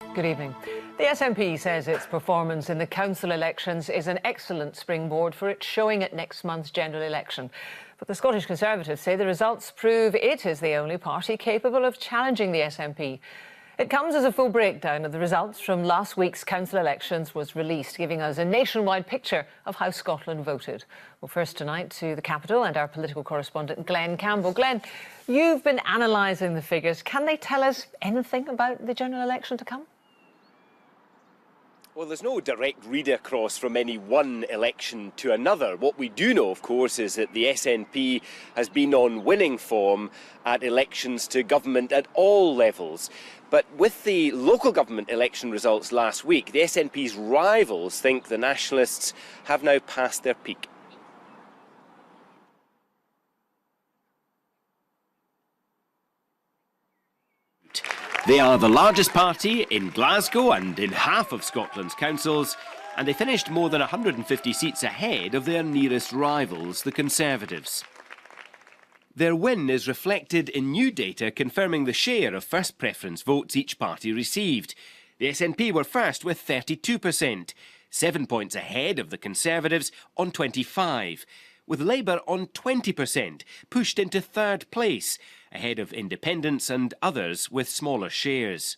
Good evening. The SNP says its performance in the council elections is an excellent springboard for its showing at next month's general election. But the Scottish Conservatives say the results prove it is the only party capable of challenging the SNP. It comes as a full breakdown of the results from last week's council elections was released, giving us a nationwide picture of how Scotland voted. Well, first tonight to the capital and our political correspondent Glenn Campbell. Glenn, you've been analysing the figures. Can they tell us anything about the general election to come? Well, there's no direct read across from any one election to another. What we do know, of course, is that the SNP has been on winning form at elections to government at all levels. But with the local government election results last week, the SNP's rivals think the Nationalists have now passed their peak. They are the largest party in Glasgow and in half of Scotland's councils, and they finished more than 150 seats ahead of their nearest rivals, the Conservatives. Their win is reflected in new data confirming the share of first preference votes each party received. The SNP were first with 32%, 7 points ahead of the Conservatives on 25%, with Labour on 20%, pushed into third place, ahead of independents and others with smaller shares.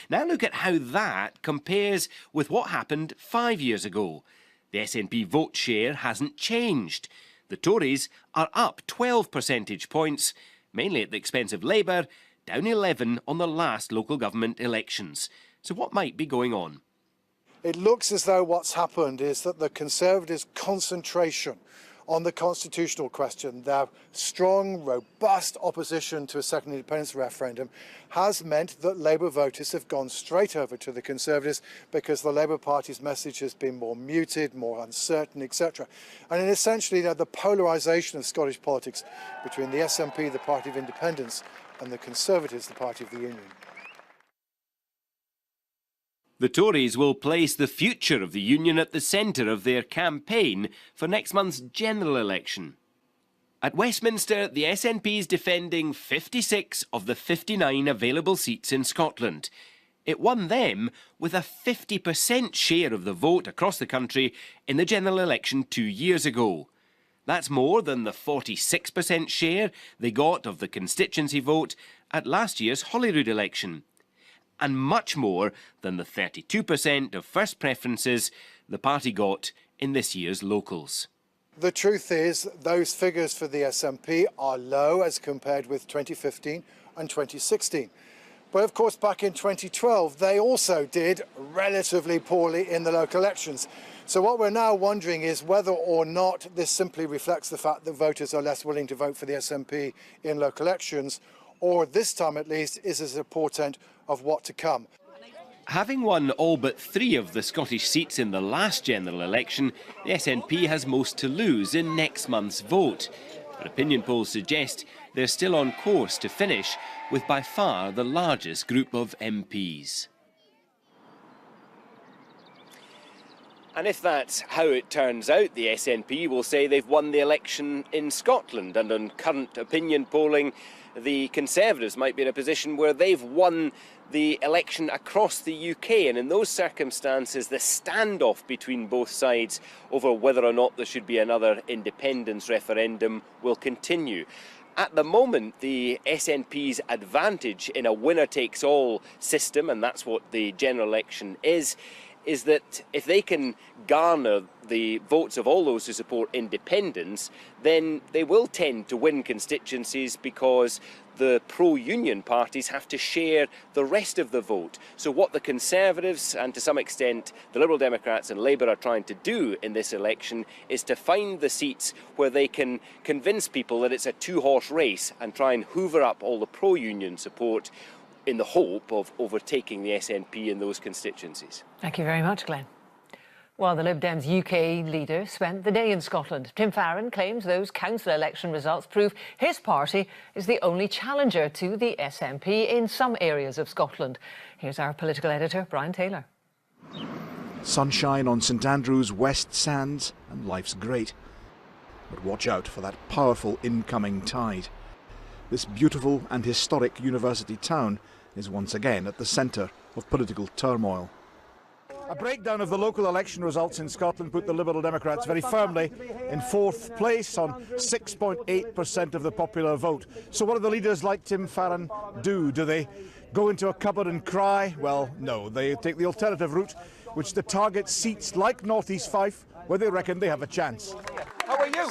Now look at how that compares with what happened 5 years ago. The SNP vote share hasn't changed. The Tories are up 12 percentage points, mainly at the expense of Labour, down 11 on the last local government elections. So what might be going on? It looks as though what's happened is that the Conservatives' concentration on the constitutional question, their strong, robust opposition to a second independence referendum, has meant that Labour voters have gone straight over to the Conservatives because the Labour Party's message has been more muted, more uncertain, etc. And essentially, the polarisation of Scottish politics between the SNP, the Party of Independence, and the Conservatives, the Party of the Union. The Tories will place the future of the Union at the centre of their campaign for next month's general election. At Westminster, the SNP is defending 56 of the 59 available seats in Scotland. It won them with a 50% share of the vote across the country in the general election 2 years ago. That's more than the 46% share they got of the constituency vote at last year's Holyrood election, and much more than the 32% of first preferences the party got in this year's locals. The truth is, those figures for the SNP are low as compared with 2015 and 2016. But of course, back in 2012, they also did relatively poorly in the local elections. So what we're now wondering is whether or not this simply reflects the fact that voters are less willing to vote for the SNP in local elections, or this time at least is as a portent of what to come. Having won all but 3 of the Scottish seats in the last general election, the SNP has most to lose in next month's vote. But opinion polls suggest they're still on course to finish with by far the largest group of MPs. And if that's how it turns out, the SNP will say they've won the election in Scotland, and on current opinion polling, the Conservatives might be in a position where they've won the election across the UK, and in those circumstances the standoff between both sides over whether or not there should be another independence referendum will continue. At the moment, the SNP's advantage in a winner-takes-all system, and that's what the general election is that if they can garner the votes of all those who support independence, then they will tend to win constituencies because the pro-union parties have to share the rest of the vote. So what the Conservatives and to some extent the Liberal Democrats and Labour are trying to do in this election is to find the seats where they can convince people that it's a two-horse race and try and hoover up all the pro-union support in the hope of overtaking the SNP in those constituencies. Thank you very much, Glenn. Well, the Lib Dems UK leader spent the day in Scotland. Tim Farron claims those council election results prove his party is the only challenger to the SNP in some areas of Scotland. Here's our political editor, Brian Taylor. Sunshine on St Andrews West Sands and life's great. But watch out for that powerful incoming tide. This beautiful and historic university town is once again at the centre of political turmoil. A breakdown of the local election results in Scotland put the Liberal Democrats very firmly in fourth place on 6.8% of the popular vote. So what do the leaders like Tim Farron do? Do they go into a cupboard and cry? Well, no. They take the alternative route, which the target seats like North East Fife, where they reckon they have a chance. How are you?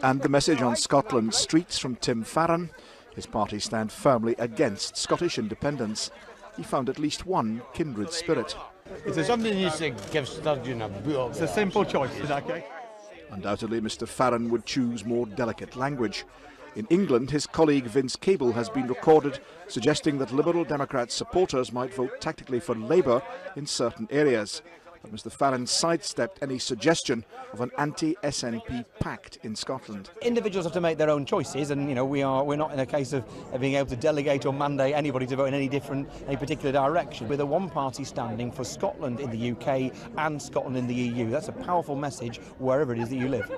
And the message on Scotland's streets from Tim Farron: his party stand firmly against Scottish independence. He found at least one kindred spirit. It's something you should give Sturgeon a boot up. It's a simple choice, is that okay? Undoubtedly, Mr Farron would choose more delicate language. In England, his colleague Vince Cable has been recorded suggesting that Liberal Democrat supporters might vote tactically for Labour in certain areas. But Mr Farron sidestepped any suggestion of an anti-SNP pact in Scotland. Individuals have to make their own choices, and we're not in a case of being able to delegate or mandate anybody to vote in any particular direction. We're the one party standing for Scotland in the UK and Scotland in the EU. That's a powerful message wherever it is that you live.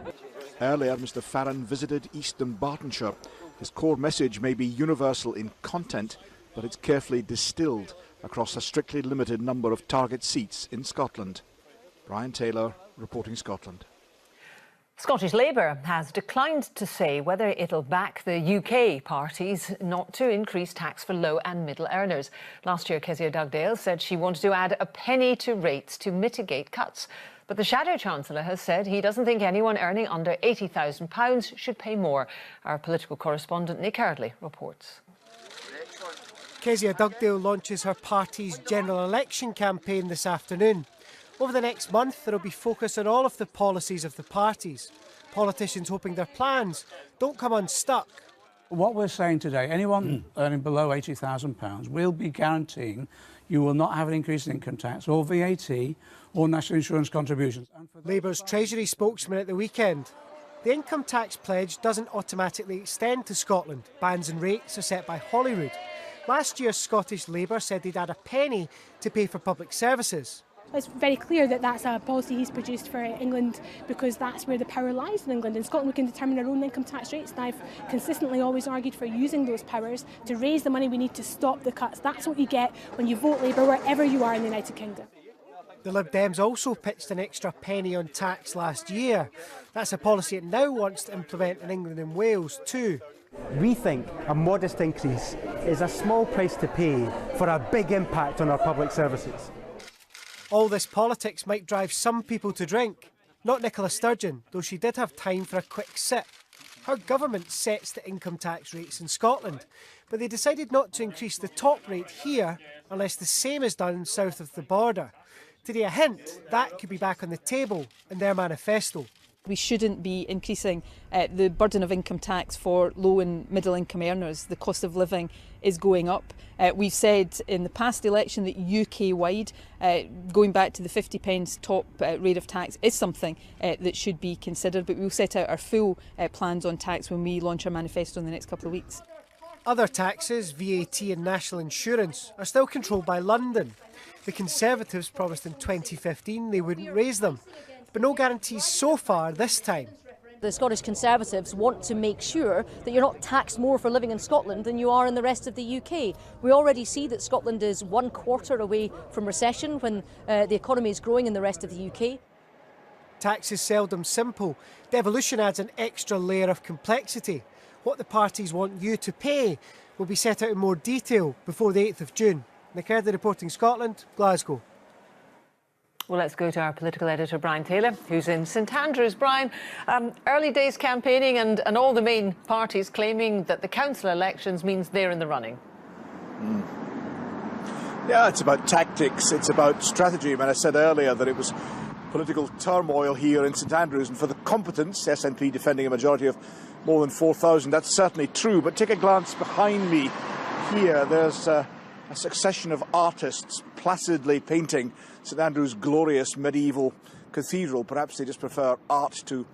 Earlier, Mr Farron visited East Dunbartonshire. His core message may be universal in content, but it's carefully distilled across a strictly limited number of target seats in Scotland. Brian Taylor, reporting Scotland. Scottish Labour has declined to say whether it'll back the UK parties not to increase tax for low and middle earners. Last year, Kezia Dugdale said she wanted to add a penny to rates to mitigate cuts. But the Shadow Chancellor has said he doesn't think anyone earning under £80,000 should pay more. Our political correspondent Nick Eardley reports. Kezia Dugdale launches her party's general election campaign this afternoon. Over the next month, there will be focus on all of the policies of the parties. Politicians hoping their plans don't come unstuck. What we're saying today, anyone earning below £80,000 will be guaranteeing you will not have an increase in income tax or VAT or national insurance contributions. Labour's Treasury spokesman at the weekend. The income tax pledge doesn't automatically extend to Scotland. Bands and rates are set by Holyrood. Last year, Scottish Labour said they'd add a penny to pay for public services. It's very clear that that's a policy he's produced for England because that's where the power lies in England. In Scotland, we can determine our own income tax rates, and I've consistently always argued for using those powers to raise the money we need to stop the cuts. That's what you get when you vote Labour wherever you are in the United Kingdom. The Lib Dems also pitched an extra penny on tax last year. That's a policy it now wants to implement in England and Wales too. We think a modest increase is a small price to pay for a big impact on our public services. All this politics might drive some people to drink. Not Nicola Sturgeon, though she did have time for a quick sip. Her government sets the income tax rates in Scotland, but they decided not to increase the top rate here unless the same is done south of the border. Today a hint that could be back on the table in their manifesto. We shouldn't be increasing the burden of income tax for low and middle income earners. The cost of living is going up. We've said in the past election that UK-wide, going back to the 50p top rate of tax is something that should be considered, but we'll set out our full plans on tax when we launch our manifesto in the next couple of weeks. Other taxes, VAT and national insurance, are still controlled by London. The Conservatives promised in 2015 they wouldn't raise them, but no guarantees so far this time. The Scottish Conservatives want to make sure that you're not taxed more for living in Scotland than you are in the rest of the UK. We already see that Scotland is 1/4 away from recession when the economy is growing in the rest of the UK. Tax is seldom simple. Devolution adds an extra layer of complexity. What the parties want you to pay will be set out in more detail before the 8th of June. Nick Eardley reporting Scotland, Glasgow. Well, let's go to our political editor, Brian Taylor, who's in St Andrews. Brian, early days campaigning and all the main parties claiming that the council elections means they're in the running. Yeah, it's about tactics, it's about strategy. I mean, I said earlier that it was political turmoil here in St Andrews, and for the competence, SNP defending a majority of more than 4,000, that's certainly true. But take a glance behind me here. There's a succession of artists placidly painting St Andrews' glorious medieval cathedral. Perhaps they just prefer art to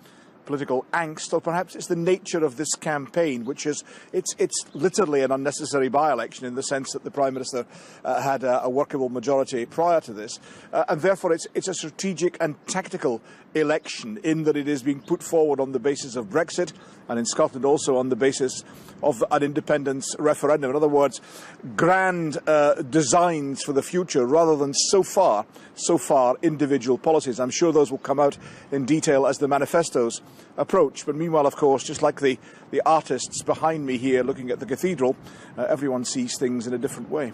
political angst, or perhaps it's the nature of this campaign, which is it's literally an unnecessary by-election in the sense that the Prime Minister had a workable majority prior to this, and therefore it's a strategic and tactical election in that it is being put forward on the basis of Brexit, and in Scotland also on the basis of an independence referendum. In other words, grand designs for the future rather than so far individual policies. I'm sure those will come out in detail as the manifestos approach. But meanwhile, of course, just like the artists behind me here looking at the cathedral, everyone sees things in a different way.